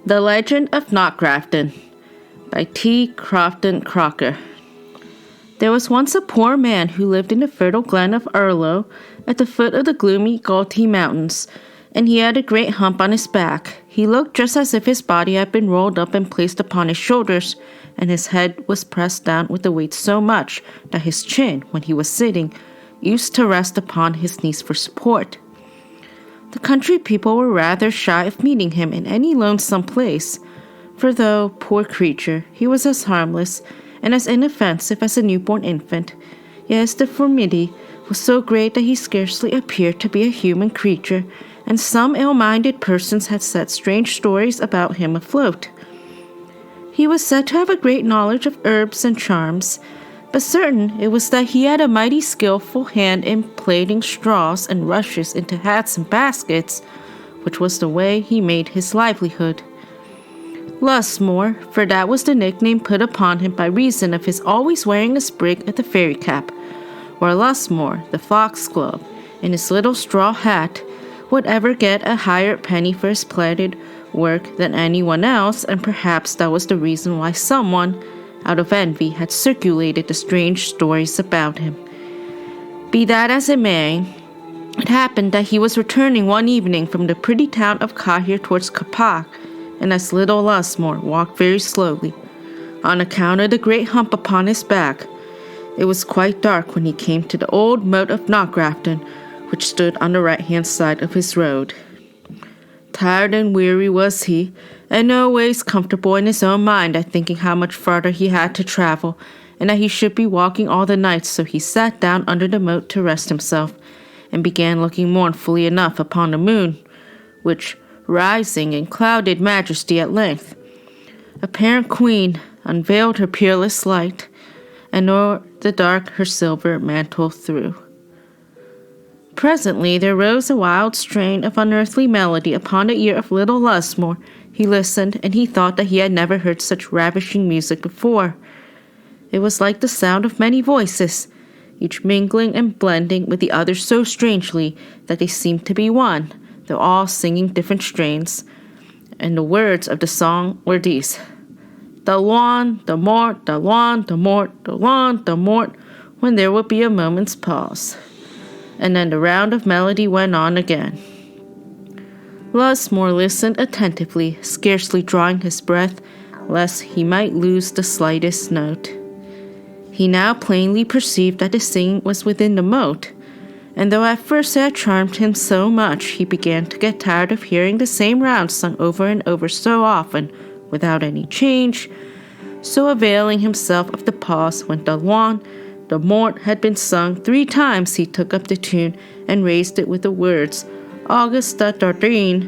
The Legend of Knockgrafton by T. Crofton Crocker. There was once a poor man who lived in the fertile glen of Urlo at the foot of the gloomy Galtee Mountains, and he had a great hump on his back. He looked just as if his body had been rolled up and placed upon his shoulders, and his head was pressed down with the weight so much that his chin, when he was sitting, used to rest upon his knees for support. The country people were rather shy of meeting him in any lonesome place, for though, poor creature, he was as harmless and as inoffensive as a newborn infant, yet his deformity was so great that he scarcely appeared to be a human creature, and some ill-minded persons had set strange stories about him afloat. He was said to have a great knowledge of herbs and charms, but certain it was that he had a mighty skillful hand in plaiting straws and rushes into hats and baskets, which was the way he made his livelihood. Lusmore, for that was the nickname put upon him by reason of his always wearing a sprig of the fairy cap, or Lusmore, the foxglove, in his little straw hat, would ever get a higher penny for his plaited work than anyone else, and perhaps that was the reason why someone, out of envy, had circulated the strange stories about him. Be that as it may, it happened that he was returning one evening from the pretty town of Cahir towards Capac, and as little Lusmore walked very slowly, on account of the great hump upon his back. It was quite dark when he came to the old moat of Knockgrafton, which stood on the right-hand side of his road. Tired and weary was he, and no ways comfortable in his own mind at thinking how much farther he had to travel, and that he should be walking all the night, so he sat down under the moat to rest himself, and began looking mournfully enough upon the moon, which, rising in clouded majesty at length, apparent queen, unveiled her peerless light, and o'er the dark her silver mantle threw. Presently there rose a wild strain of unearthly melody upon the ear of little Lusmore. He listened, and he thought that he had never heard such ravishing music before. It was like the sound of many voices, each mingling and blending with the others so strangely that they seemed to be one, though all singing different strains. And the words of the song were these: "The loin, the mort, the loin, the mort, the loin, the mort," when there would be a moment's pause. And then the round of melody went on again. Lusmore listened attentively, scarcely drawing his breath, lest he might lose the slightest note. He now plainly perceived that the singing was within the moat, and though at first it had charmed him so much, he began to get tired of hearing the same round sung over and over so often, without any change. So availing himself of the pause when the loin, the mort had been sung 3 times, he took up the tune and raised it with the words Augusta Dardine,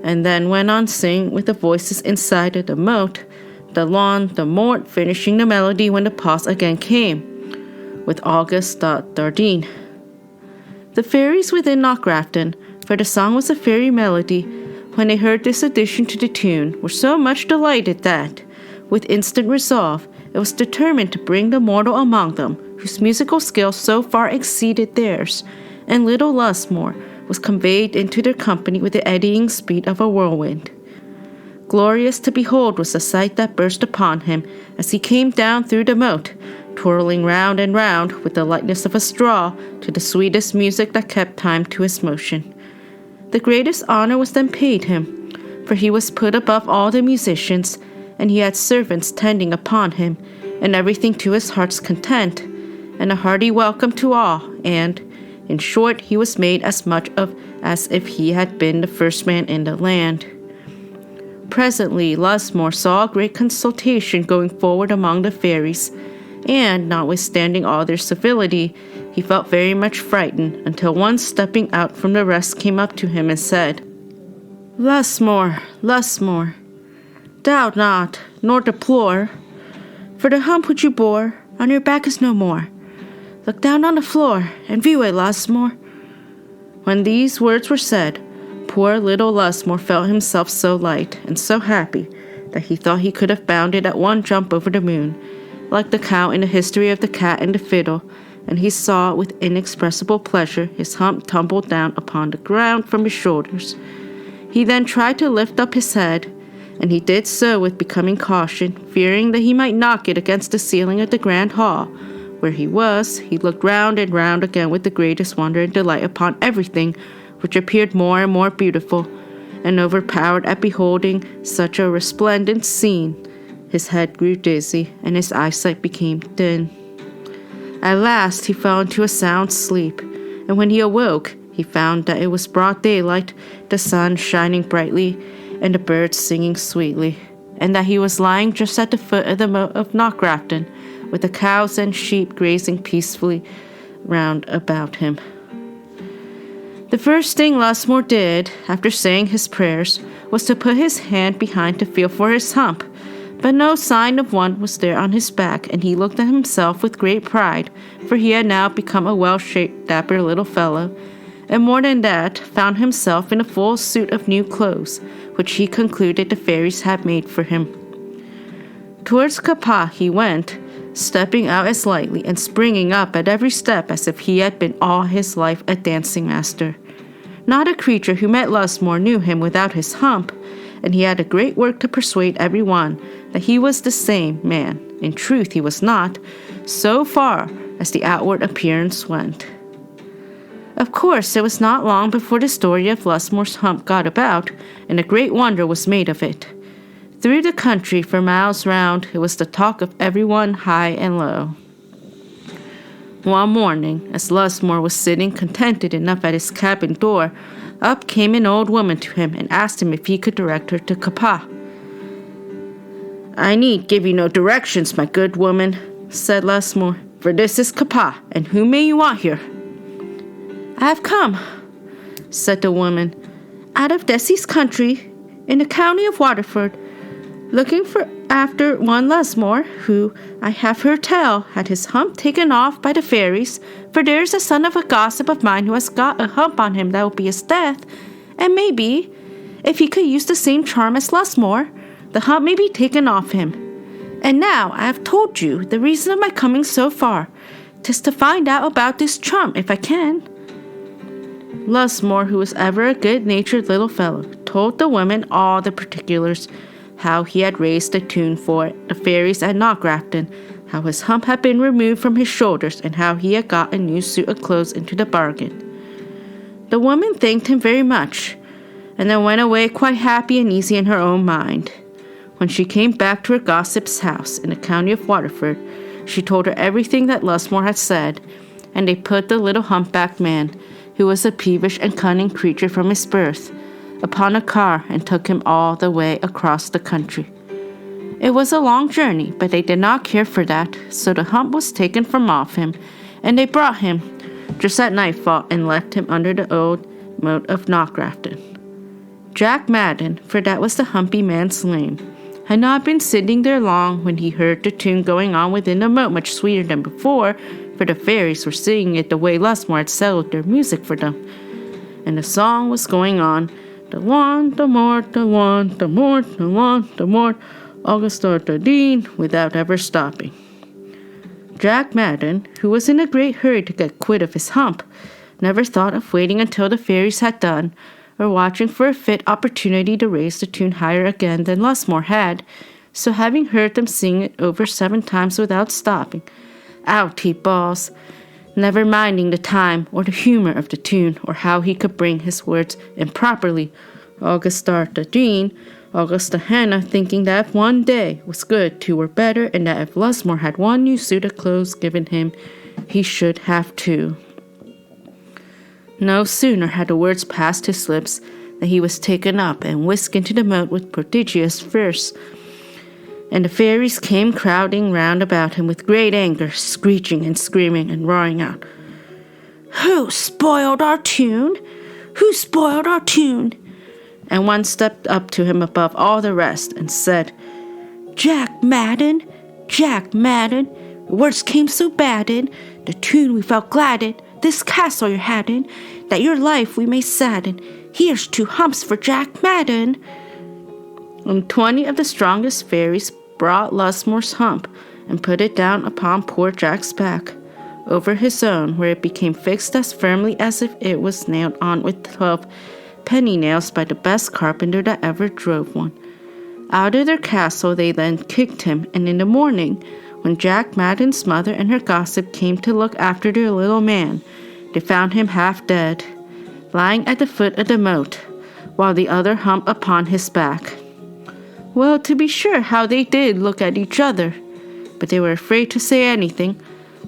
and then went on singing with the voices inside of the moat, the loin, the mort, finishing the melody when the pause again came, with Augusta Dardine. The fairies within Knockgrafton, for the song was a fairy melody, when they heard this addition to the tune, were so much delighted that, with instant resolve, it was determined to bring the mortal among them, whose musical skill so far exceeded theirs, and little Lusmore was conveyed into their company with the eddying speed of a whirlwind. Glorious to behold was the sight that burst upon him as he came down through the moat, twirling round and round with the lightness of a straw to the sweetest music that kept time to his motion. The greatest honor was then paid him, for he was put above all the musicians, and he had servants tending upon him, and everything to his heart's content, and a hearty welcome to all, and, in short, he was made as much of as if he had been the first man in the land. Presently Lusmore saw a great consultation going forward among the fairies, and, notwithstanding all their civility, he felt very much frightened, until one stepping out from the rest came up to him and said, Lusmore, Lusmore, doubt not, nor deplore, for the hump which you bore on your back is no more. Look down on the floor, and view it, Lusmore. When these words were said, poor little Lusmore felt himself so light and so happy that he thought he could have bounded at one jump over the moon, like the cow in the history of the cat and the fiddle, and he saw with inexpressible pleasure his hump tumble down upon the ground from his shoulders. He then tried to lift up his head, and he did so with becoming caution, fearing that he might knock it against the ceiling of the grand hall. Where he was, he looked round and round again with the greatest wonder and delight upon everything, which appeared more and more beautiful, and overpowered at beholding such a resplendent scene. His head grew dizzy, and his eyesight became dim. At last he fell into a sound sleep, and when he awoke, he found that it was broad daylight, the sun shining brightly, and the birds singing sweetly, and that he was lying just at the foot of the moat of Knockgrafton, with the cows and sheep grazing peacefully round about him. The first thing Lusmore did, after saying his prayers, was to put his hand behind to feel for his hump, but no sign of one was there on his back, and he looked at himself with great pride, for he had now become a well-shaped, dapper little fellow, and more than that, found himself in a full suit of new clothes, which he concluded the fairies had made for him. Towards Kappa he went, stepping out as lightly and springing up at every step as if he had been all his life a dancing master. Not a creature who met Lusmore knew him without his hump, and he had a great work to persuade every one that he was the same man. In truth, he was not, so far as the outward appearance went. Of course, it was not long before the story of Lusmore's hump got about, and a great wonder was made of it. Through the country for miles round, it was the talk of everyone high and low. One morning, as Lusmore was sitting contented enough at his cabin door, up came an old woman to him and asked him if he could direct her to Kappa. "I need give you no directions, my good woman," said Lusmore, "for this is Kappa, and whom may you want here?" "I have come," said the woman, "out of Desi's country, in the county of Waterford, looking for after one Lusmore, who, I have heard tell, had his hump taken off by the fairies, for there is a son of a gossip of mine who has got a hump on him that will be his death, and maybe, if he could use the same charm as Lusmore, the hump may be taken off him. And now I have told you the reason of my coming so far. 'Tis to find out about this charm, if I can." Lusmore, who was ever a good-natured little fellow, told the woman all the particulars, how he had raised a tune for the fairies at Knockgrafton, how his hump had been removed from his shoulders, and how he had got a new suit of clothes into the bargain. The woman thanked him very much, and then went away quite happy and easy in her own mind. When she came back to her gossip's house in the county of Waterford, she told her everything that Lusmore had said, and they put the little humpbacked man, who was a peevish and cunning creature from his birth, upon a car and took him all the way across the country. It was a long journey, but they did not care for that, so the hump was taken from off him, and they brought him just at nightfall and left him under the old moat of Knockgrafton. Jack Madden, for that was the humpy man's name, had not been sitting there long when he heard the tune going on within the moat much sweeter than before, for the fairies were singing it the way Lusmore had settled their music for them, and the song was going on, the one, the more, the one, the more, the one, the more, August the Dean, without ever stopping. Jack Madden, who was in a great hurry to get quit of his hump, never thought of waiting until the fairies had done, or watching for a fit opportunity to raise the tune higher again than Lusmore had, so having heard them sing it over 7 times without stopping, out he bawls, never minding the time or the humor of the tune, or how he could bring his words improperly, Augustar the Dean, Augusta Hannah, thinking that if one day was good, 2 were better, and that if Lusmore had one new suit of clothes given him, he should have 2. No sooner had the words passed his lips than he was taken up and whisked into the moat with prodigious force, and the fairies came crowding round about him with great anger, screeching and screaming and roaring out, "Who spoiled our tune? Who spoiled our tune?" And one stepped up to him above all the rest and said, "Jack Madden, Jack Madden, the words came so bad in, the tune we felt glad in, this castle you're had in, that your life we may sadden. Here's 2 humps for Jack Madden." And 20 of the strongest fairies brought Lusmore's hump and put it down upon poor Jack's back, over his own, where it became fixed as firmly as if it was nailed on with 12 penny nails by the best carpenter that ever drove one. Out of their castle they then kicked him, and in the morning, when Jack Madden's mother and her gossip came to look after their little man, they found him half dead, lying at the foot of the moat, while the other humped upon his back. Well, to be sure, how they did look at each other, but they were afraid to say anything,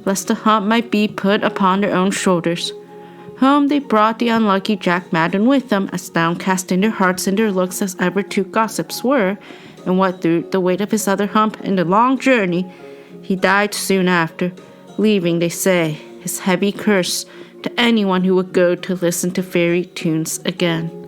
lest the hump might be put upon their own shoulders. Home they brought the unlucky Jack Madden with them, as downcast in their hearts and their looks as ever two gossips were, and what through the weight of his other hump and the long journey, he died soon after, leaving, they say, his heavy curse to anyone who would go to listen to fairy tunes again.